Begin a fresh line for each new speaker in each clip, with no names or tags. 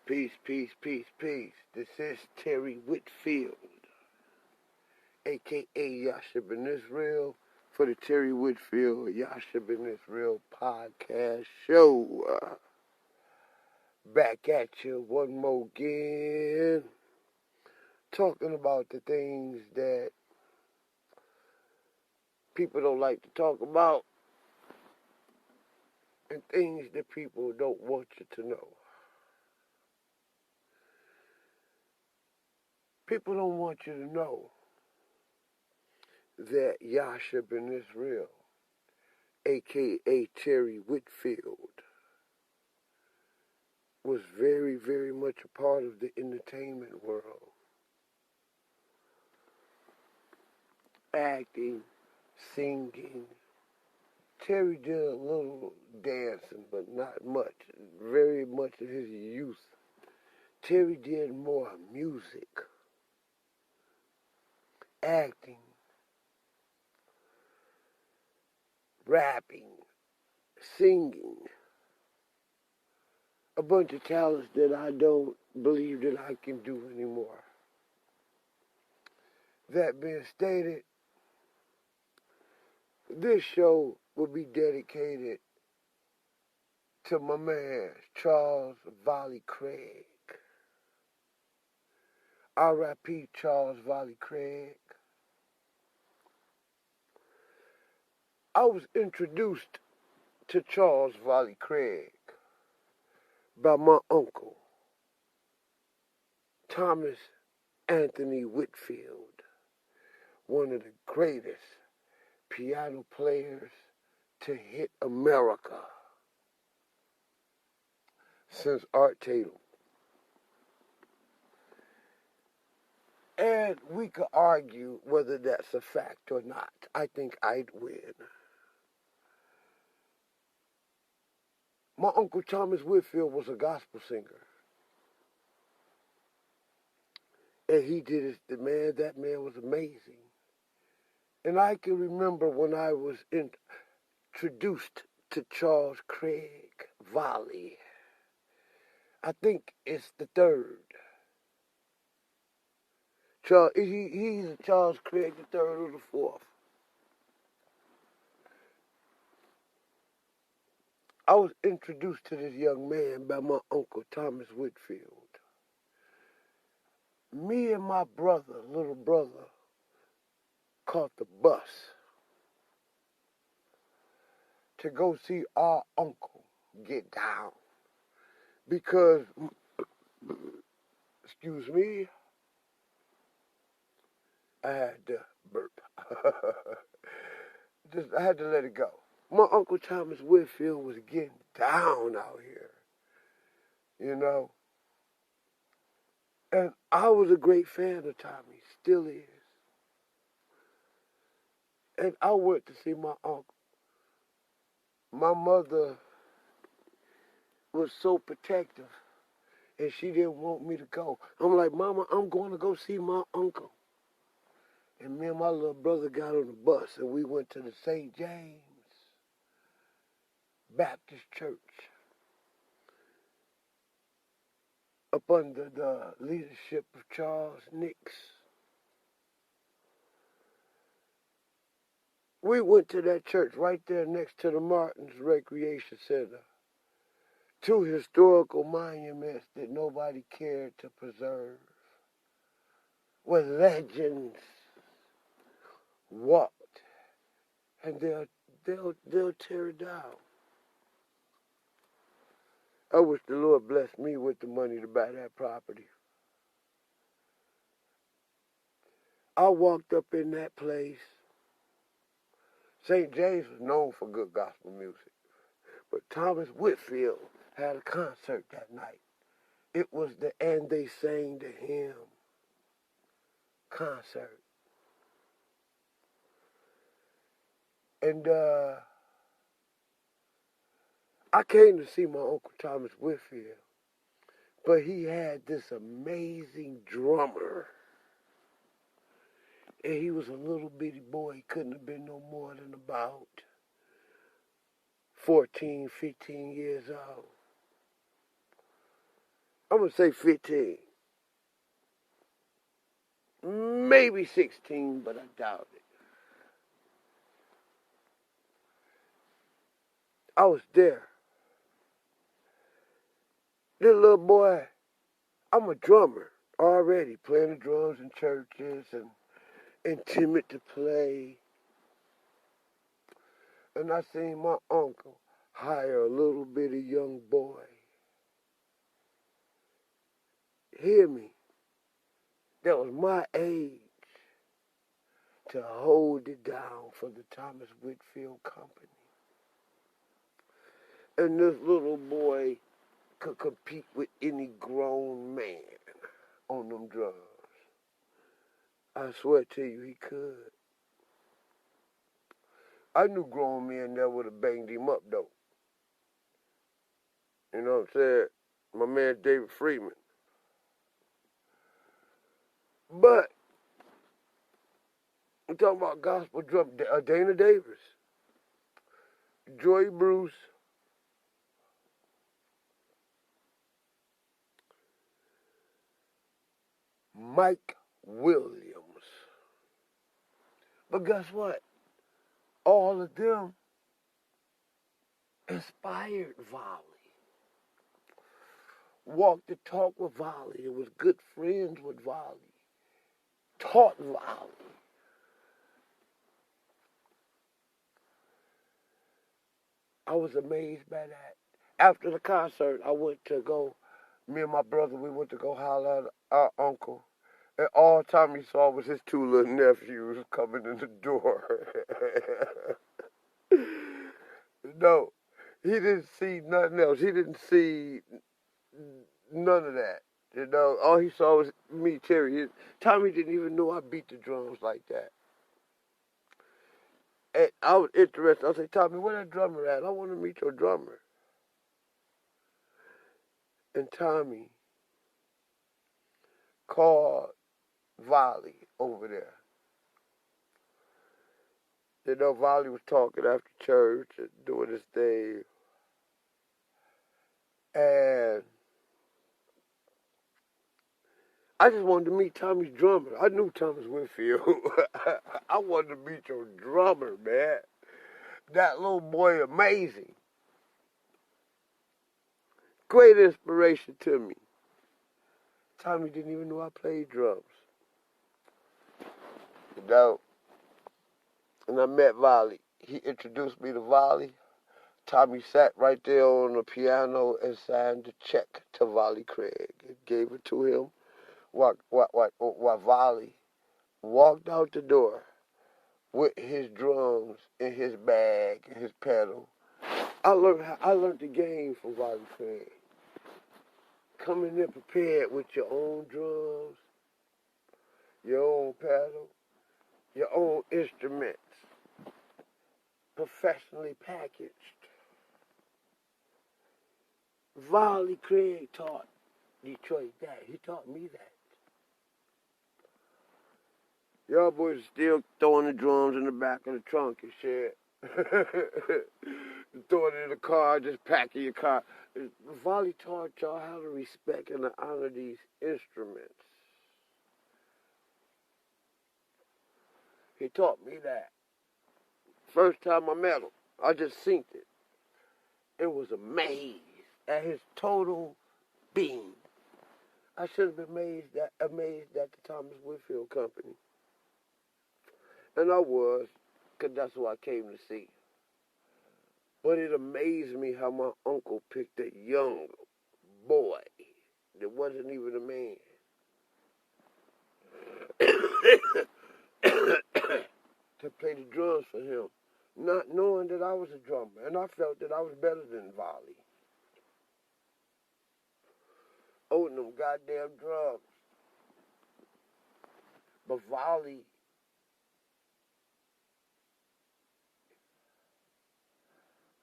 Peace, peace, peace, peace. This is Terry Whitfield, a.k.a. Yasha Ben Israel, for the Terry Whitfield Yasha Ben Israel podcast show. Back at you one more again, talking about the things that people don't like to talk about and things that people don't want you to know. People don't want you to know that Yasha Ben Israel, a.k.a. Terry Whitfield, was very, very much a part of the entertainment world. Acting, singing. Terry did a little dancing, but not much. Very much of his youth. Terry did more music, acting, rapping, singing. A bunch of talents that I don't believe that I can do anymore. That being stated, this show will be dedicated to my man, Charles Volley Craig. R.I.P. Charles Volley Craig. I was introduced to Charles Volley Craig by my uncle, Thomas Anthony Whitfield, one of the greatest piano players to hit America since Art Tatum. And we could argue whether that's a fact or not. I think I'd win. My Uncle Thomas Whitfield was a gospel singer. And he did it, that man was amazing. And I can remember when I was introduced to Charles Craig Volley. I think it's the third. He's Charles Craig the third or the fourth. I was introduced to this young man by my Uncle Thomas Whitfield. Me and my little brother, caught the bus to go see our uncle get down. Because, excuse me, I had to burp. I had to let it go. My Uncle Thomas Whitfield was getting down out here, you know. And I was a great fan of Tommy, still is. And I went to see my uncle. My mother was so protective, and she didn't want me to go. I'm like, Mama, I'm going to go see my uncle. And me and my little brother got on the bus, and we went to the St. James Baptist Church up under the leadership of Charles Nix. We went to that church right there next to the Martins Recreation Center. Two historical monuments that nobody cared to preserve, where legends walked, and they'll tear it down. I wish the Lord blessed me with the money to buy that property. I walked up in that place. St. James was known for good gospel music, but Thomas Whitfield had a concert that night. It was the And They Sang the Hymn concert. And I came to see my Uncle Thomas Whitfield, but he had this amazing drummer. And he was a little bitty boy. He couldn't have been no more than about 14, 15 years old. I'm going to say 15. Maybe 16, but I doubt it. I was there. This little boy, I'm a drummer already, playing the drums in churches and timid to play. And I seen my uncle hire a little bitty young boy. Hear me. That was my age to hold it down for the Thomas Whitfield Company. And this little boy could compete with any grown man on them drums. I swear to you, he could. I knew grown men that would have banged him up, though. You know what I'm saying? My man David Freeman. But I'm talking about gospel drum. Dana Davis, Joy Bruce, Mike Williams. But guess what? All of them inspired Volley. Walked the talk with Volley. It was good friends with Volley. Taught Volley. I was amazed by that. After the concert, I went to go, me and my brother, we went to go holler at our uncle. And all time he saw was his two little nephews coming in the door. No, he didn't see nothing else. He didn't see none of that. You know, all he saw was me, Terry. Tommy didn't even know I beat the drums like that. And I was interested. I said, Tommy, where that drummer at? I want to meet your drummer. And Tommy called Volley over there. You know, Volley was talking after church and doing his thing. And I just wanted to meet Tommy's drummer. I knew Thomas Whitfield. I wanted to meet your drummer, man. That little boy, amazing. Great inspiration to me. Tommy didn't even know I played drums. You know? And I met Volley. He introduced me to Volley. Tommy sat right there on the piano and signed the check to Volley Craig and gave it to him while Volley walked out the door with his drums in his bag and his pedal. I learned the game from Volley Craig. Coming in prepared with your own drums, your own pedal, your own instruments, professionally packaged. Volley Craig taught Detroit that. He taught me that. Y'all boys are still throwing the drums in the back of the trunk and shit. Throwing it in the car, just packing your car. Volley taught y'all how to respect and to honor these instruments. He taught me that. First time I met him, I just synced it. It was amazed at his total being. I should have been amazed at the Thomas Whitfield Company. And I was, because that's what I came to see. But it amazed me how my uncle picked a young boy that wasn't even a man to play the drums for him, not knowing that I was a drummer. And I felt that I was better than Volley. Holding them goddamn drums. But Volley,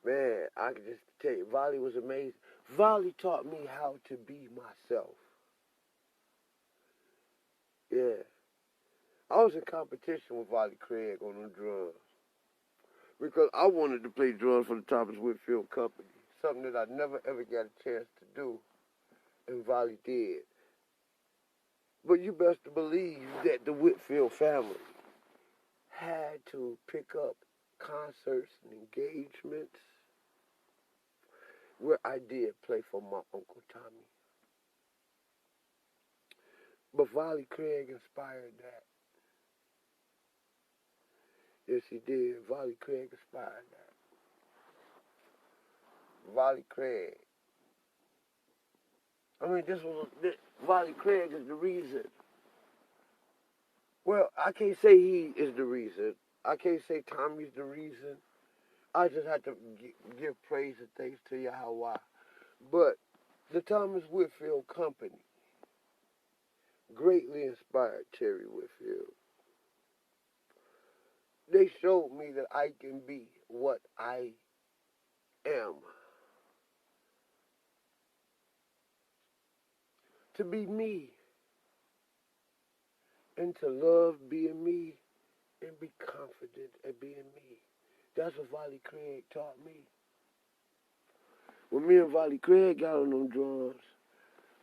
man, I can just tell you, Volley was amazing. Volley taught me how to be myself. Yeah. I was in competition with Volley Craig on them drums. Because I wanted to play drums for the Thomas Whitfield Company. Something that I never ever got a chance to do and Volley did. But you best believe that the Whitfield family had to pick up concerts and engagements where I did play for my Uncle Tommy. But Volley Craig inspired that. Yes, he did. Volley Craig inspired that. Volley Craig. I mean, Volley Craig is the reason. Well, I can't say he is the reason. I can't say Tommy's the reason. I just have to give praise and thanks to Yahweh. But the Thomas Whitfield Company greatly inspired Terry Whitfield. They showed me that I can be what I am. To be me. And to love being me and be confident at being me. That's what Volley Craig taught me. When me and Volley Craig got on them drums,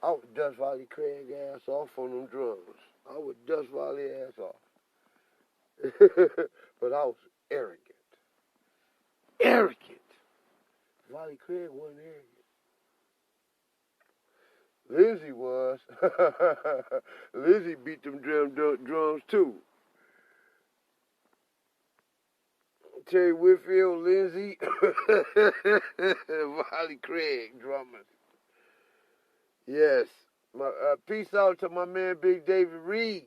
I would dust Volley Craig ass off on them drums. I would dust Volley ass off. But I was arrogant. Arrogant. Volley Craig wasn't arrogant. Lizzie was. Lizzie beat them drums too. Terry Whitfield, Lindsay, Volley Craig, drummers. Yes. Peace out to my man Big David Reed.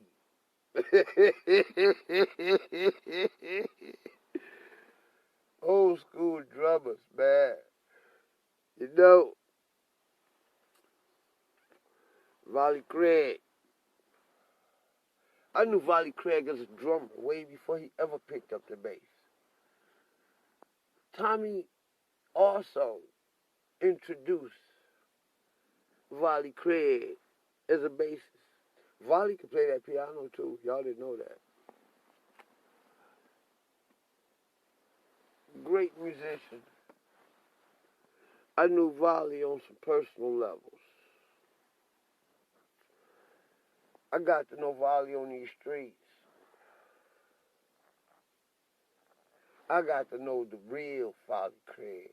Old school drummers, man. You know, Volley Craig. I knew Volley Craig as a drummer way before he ever picked up the bass. Tommy also introduced Volley Craig as a bassist. Volley could play that piano too. Y'all didn't know that. Great musician. I knew Volley on some personal levels. I got to know Volley on these streets. I got to know the real Volley Craig.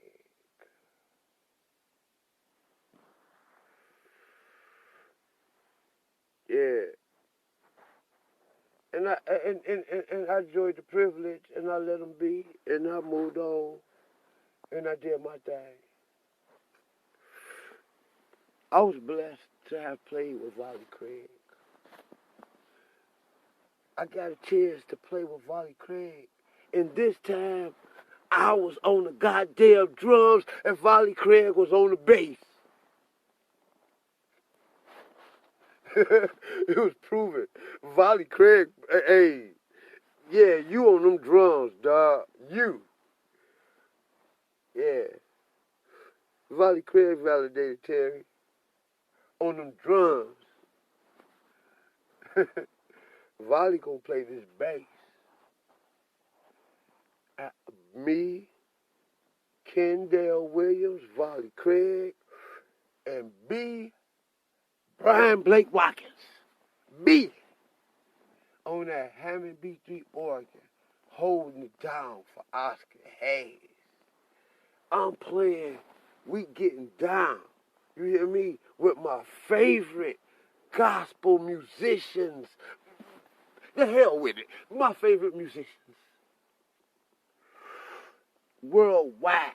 Yeah. And I enjoyed the privilege, and I let him be, and I moved on, and I did my thing. I was blessed to have played with Volley Craig. I got a chance to play with Volley Craig. And this time, I was on the goddamn drums, and Volley Craig was on the bass. It was proven. Volley Craig, hey, yeah, you on them drums, dog. You. Yeah. Volley Craig validated Terry on them drums. Volley gonna play this bass. Me, Kendall Williams, Volley Craig, and B, Brian Blake Watkins. B, on that Hammond B3 organ, holding it down for Oscar Hayes. I'm playing, we getting down, you hear me, with my favorite gospel musicians. The hell with it, my favorite musicians. Worldwide.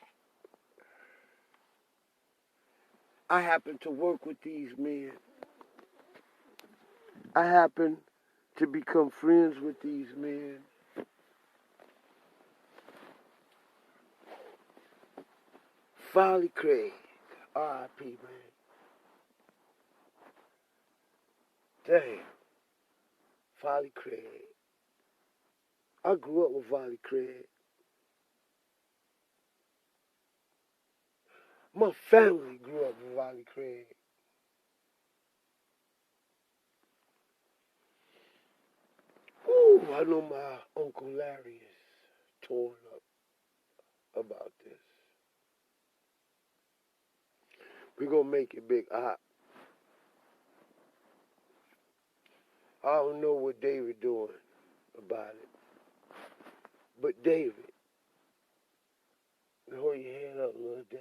I happen to work with these men. I happen to become friends with these men. Volley Craig, R.I.P, man. Damn. Volley Craig. I grew up with Volley Craig. My family grew up with Volley Craig. Ooh, I know my Uncle Larry is torn up about this. We're going to make it big. I don't know what David doing about it. But David, hold your hand up, little Dave.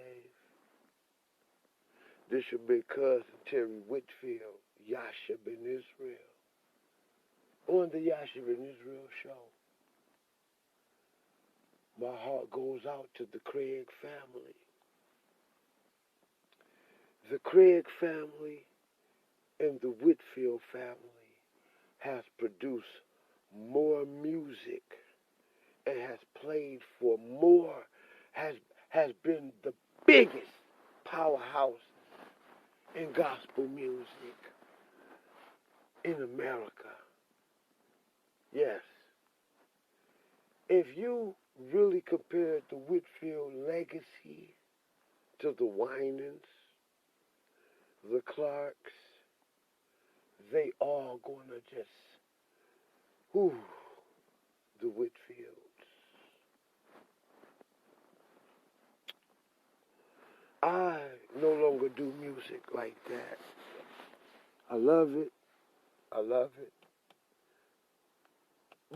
This your big cousin, Terry Whitfield, Yasha Ben Israel. On the Yasha Ben Israel show. My heart goes out to the Craig family. The Craig family and the Whitfield family has produced more music and has played for more, has been the biggest powerhouse in gospel music in America. Yes. If you really compare the Whitfield legacy to the Winans, the Clarks, they all gonna just, whew, the Whitfields. I no longer do music like that. I love it. I love it.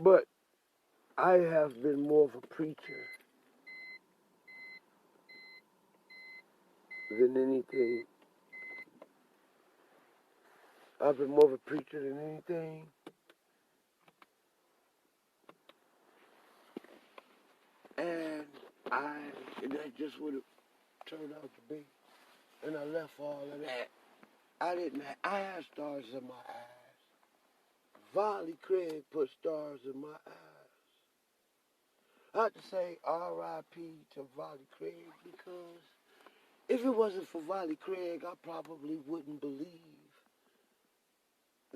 But I have been more of a preacher than anything. I've been more of a preacher than anything. And that just would have turned out to be. And I left all of that. I had stars in my eyes. Volley Craig put stars in my eyes. I have to say R.I.P. to Volley Craig because if it wasn't for Volley Craig, I probably wouldn't believe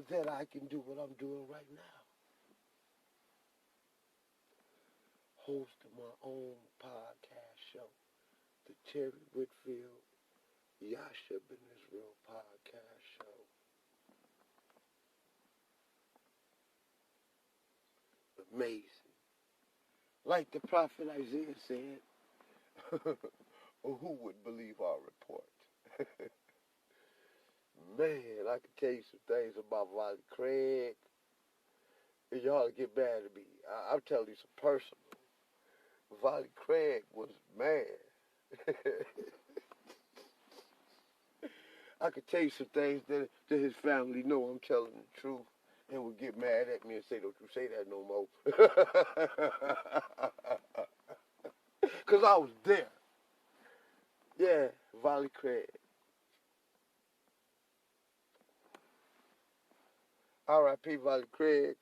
that I can do what I'm doing right now. Host of my own podcast show, the Terry Whitfield Yasha Ben Israel podcast show. Amazing. Like the prophet Isaiah said, who would believe our report? Man, I can tell you some things about Volley Craig. And y'all get mad at me. I'll tell you some personal. Volley Craig was mad. I could tell you some things that his family know I'm telling the truth and would get mad at me and say, don't you say that no more. Because I was there. Yeah, Volley Craig. R.I.P. Volley Craig.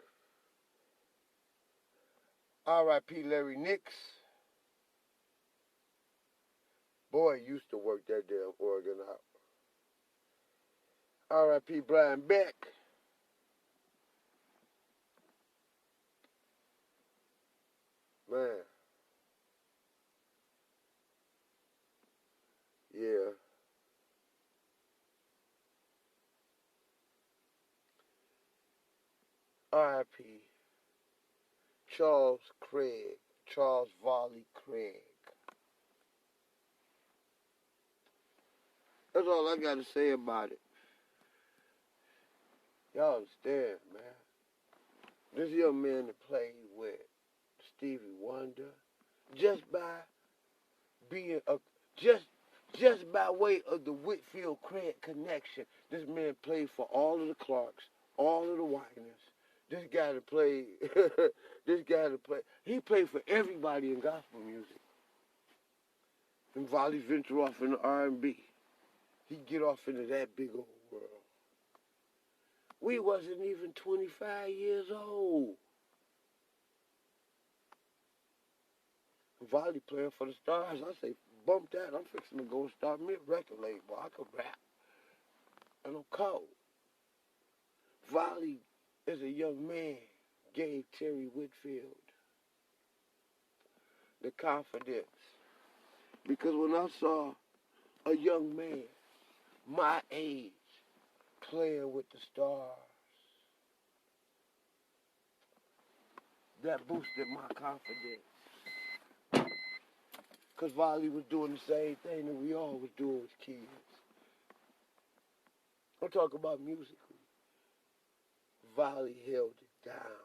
R.I.P. Larry Nix. Boy, used to work that damn organ out. R.I.P. Brian Beck. Man. Yeah. R.I.P. Charles Volley Craig. That's all I got to say about it. Y'all understand, man. This young man that played with Stevie Wonder, just by being just by way of the Whitfield Craig connection, this man played for all of the Clarks, all of the Winans. This guy that played, he played for everybody in gospel music. And Volley venture off into R&B. He get off into that big old world. We wasn't even 25 years old. Volley playing for the Stars. I say, bump that. I'm fixing to go and start me a record label. I can rap. And I'm cold. Volley, as a young man, gave Terry Whitfield the confidence. Because when I saw a young man my age playing with the Stars, that boosted my confidence. Because Volley was doing the same thing that we all was doing as kids. I'm talking about musically. Volley held it down.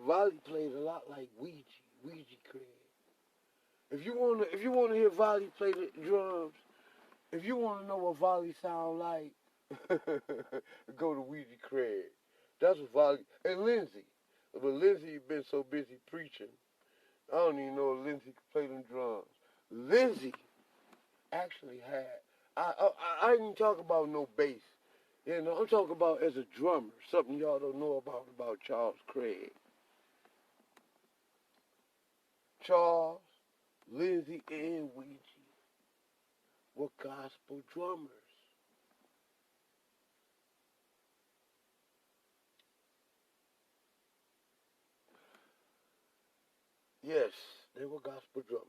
Volley played a lot like Ouija Craig. If you wanna hear Volley play the drums, if you wanna know what Volley sound like, go to Ouija Craig. That's what Volley and Lindsay. But Lindsay been so busy preaching, I don't even know if Lindsay could play them drums. Lindsay actually had I ain't talk about no bass. You know, I'm talking about as a drummer, something y'all don't know about Charles Craig. Charles, Lindsay, and Ouija were gospel drummers. Yes, they were gospel drummers.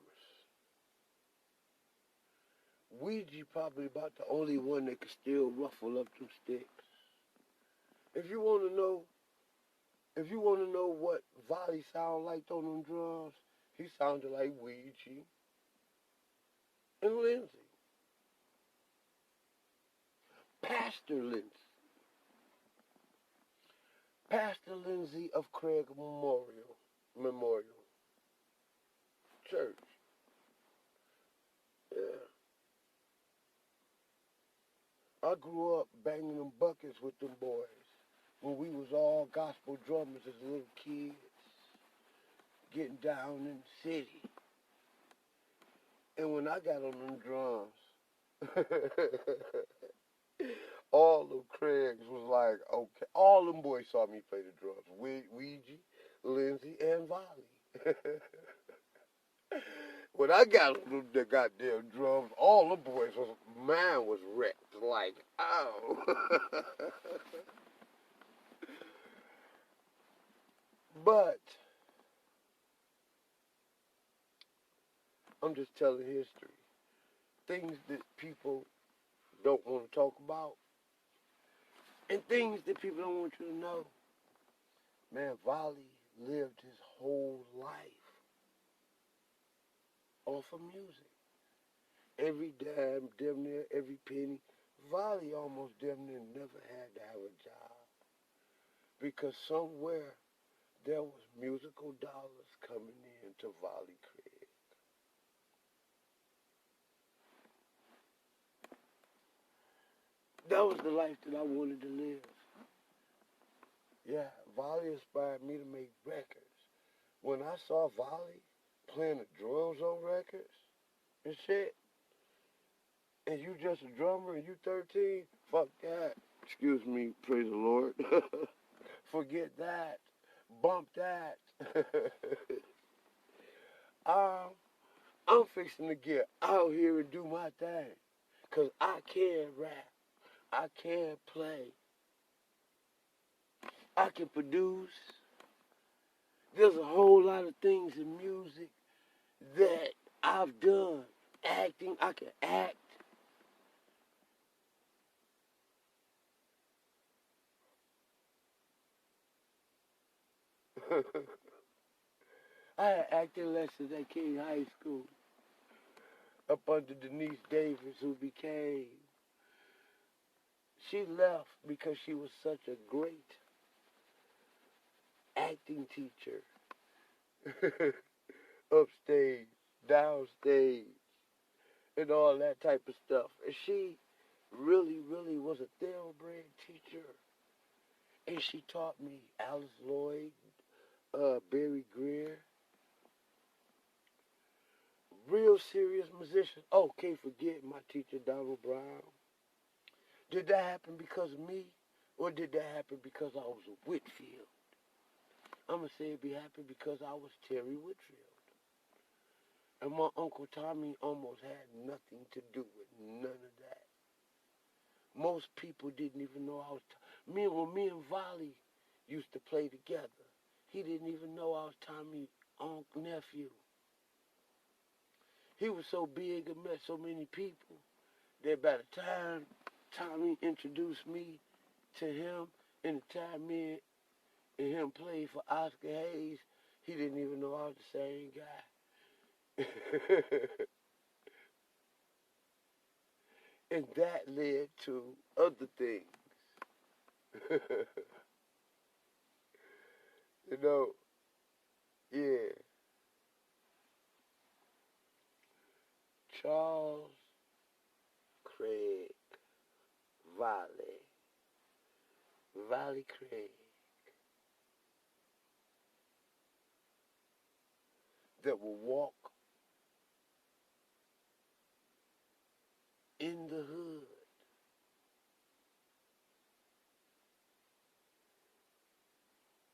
Ouija probably about the only one that could still ruffle up them sticks. If you want to know, if you want to know what Volley sound like on them drums, he sounded like Ouija and Lindsay. Pastor Lindsay. Pastor Lindsay of Craig Memorial Church. Yeah. I grew up banging them buckets with them boys when we was all gospel drummers as little kids, getting down in the city. And when I got on them drums, all them Craigs was like, okay. All them boys saw me play the drums. Ouija, Lindsay, and Volley. When I got on the goddamn drums, all the boys mine was wrecked. Like, oh. But I'm just telling history. Things that people don't want to talk about. And things that people don't want you to know. Man, Volley lived his whole life off of music. Every dime, damn near every penny. Volley almost damn near never had to have a job. Because somewhere there was musical dollars coming in to Volley Craig. That was the life that I wanted to live. Yeah, Volley inspired me to make records. When I saw Volley playing the drums on records and shit, and you just a drummer and you 13, fuck that. Excuse me, praise the Lord. Forget that. Bump that. I'm fixing to get out here and do my thing. Because I can rap. I can play. I can produce. There's a whole lot of things in music that I've done. Acting, I can act. I had acting lessons at King High School up under Denise Davis, who became. She left because she was such a great acting teacher. Upstage, downstage, and all that type of stuff. And she really, really was a thoroughbred teacher. And she taught me Alice Lloyd, Barry Greer, real serious musicians. Oh, can't forget my teacher, Donald Brown. Did that happen because of me, or did that happen because I was a Whitfield? I'm going to say it happened because I was Terry Whitfield. And my Uncle Tommy almost had nothing to do with none of that. Most people didn't even know I was... When me and Volley used to play together, he didn't even know I was Tommy's nephew. He was so big and met so many people that by the time Tommy introduced me to him, and the time me and him played for Oscar Hayes, he didn't even know I was the same guy. And that led to other things. You know, yeah. Charles Craig Volley. Volley Craig. That will walk in the hood.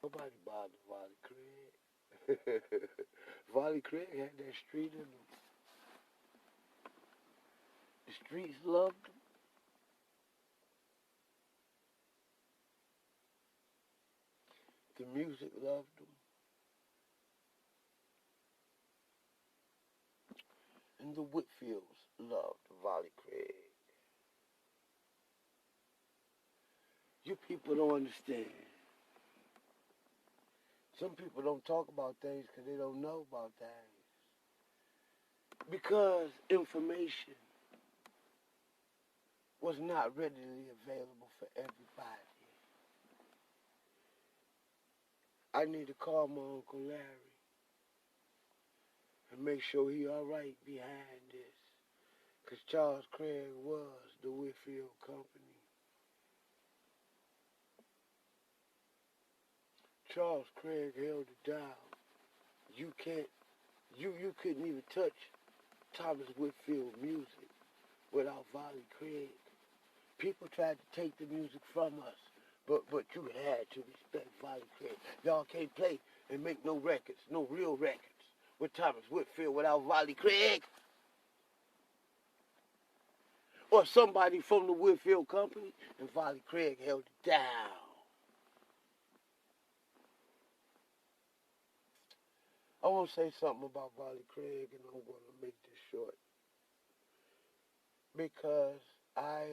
Nobody bothered Volley Craig. Volley Craig had that street in him. The streets loved him. The music loved him. And the Whitfields loved Volley Craig. You people don't understand. Some people don't talk about things because they don't know about things. Because information was not readily available for everybody. I need to call my Uncle Larry and make sure he all right behind this. Because Charles Craig was the Whitfield Company. Charles Craig held it down. You couldn't even touch Thomas Whitfield music without Volley Craig. People tried to take the music from us, but you had to respect Volley Craig. Y'all can't play and make no records, no real records, with Thomas Whitfield without Volley Craig. Or somebody from the Whitfield Company, and Volley Craig held it down. I want to say something about Volley Craig, and I'm going to make this short. Because I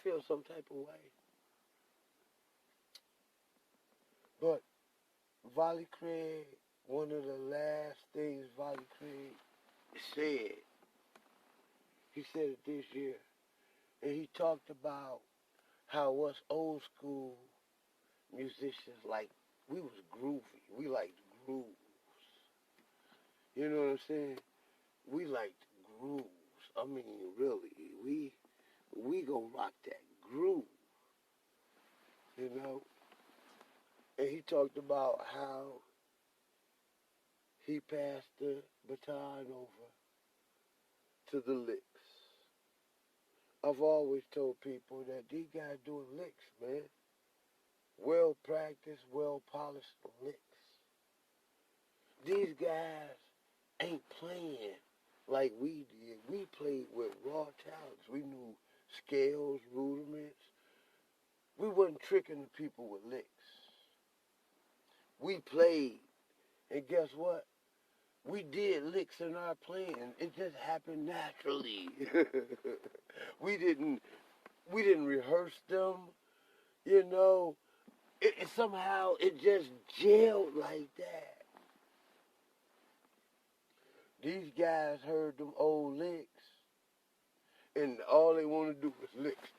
feel some type of way. But Volley Craig, one of the last things Volley Craig said, he said it this year, and he talked about how us old school musicians, like, we was groovy. We liked grooves. You know what I'm saying? We liked grooves. I mean, really, we gonna rock that groove, you know? And he talked about how he passed the baton over to the licks. I've always told people that these guys doing licks, man. Well practiced, well polished licks. These guys ain't playing like we did. We played with raw talents. We knew scales, rudiments. We wasn't tricking the people with licks. We played, and guess what? We did licks in our playing. It just happened naturally. we didn't rehearse them, you know. Somehow it just gelled like that. These guys heard them old licks, and all they want to do is licks.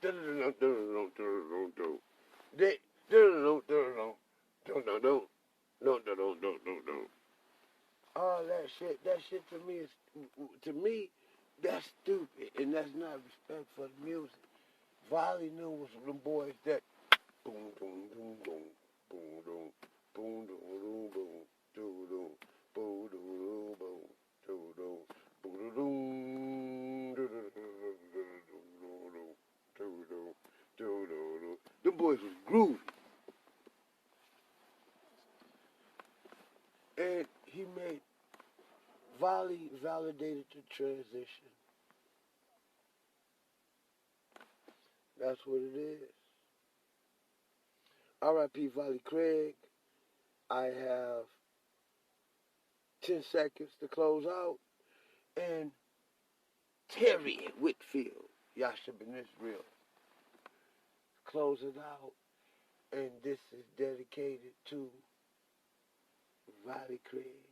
All that shit to me, that's stupid, and that's not respect for the music. Volley knew was them boys that boom, boom, boom, boom, boom, boom, boom, boom, boom, boom, boom, boom, boom, boom. Them boys was groovy. And he made Volley validated the transition. That's what it is. R.I.P. Volley Craig. I have 10 seconds to close out. And Terry Whitfield, Yasha Ben Israel, close it out. And this is dedicated to Volley Craig.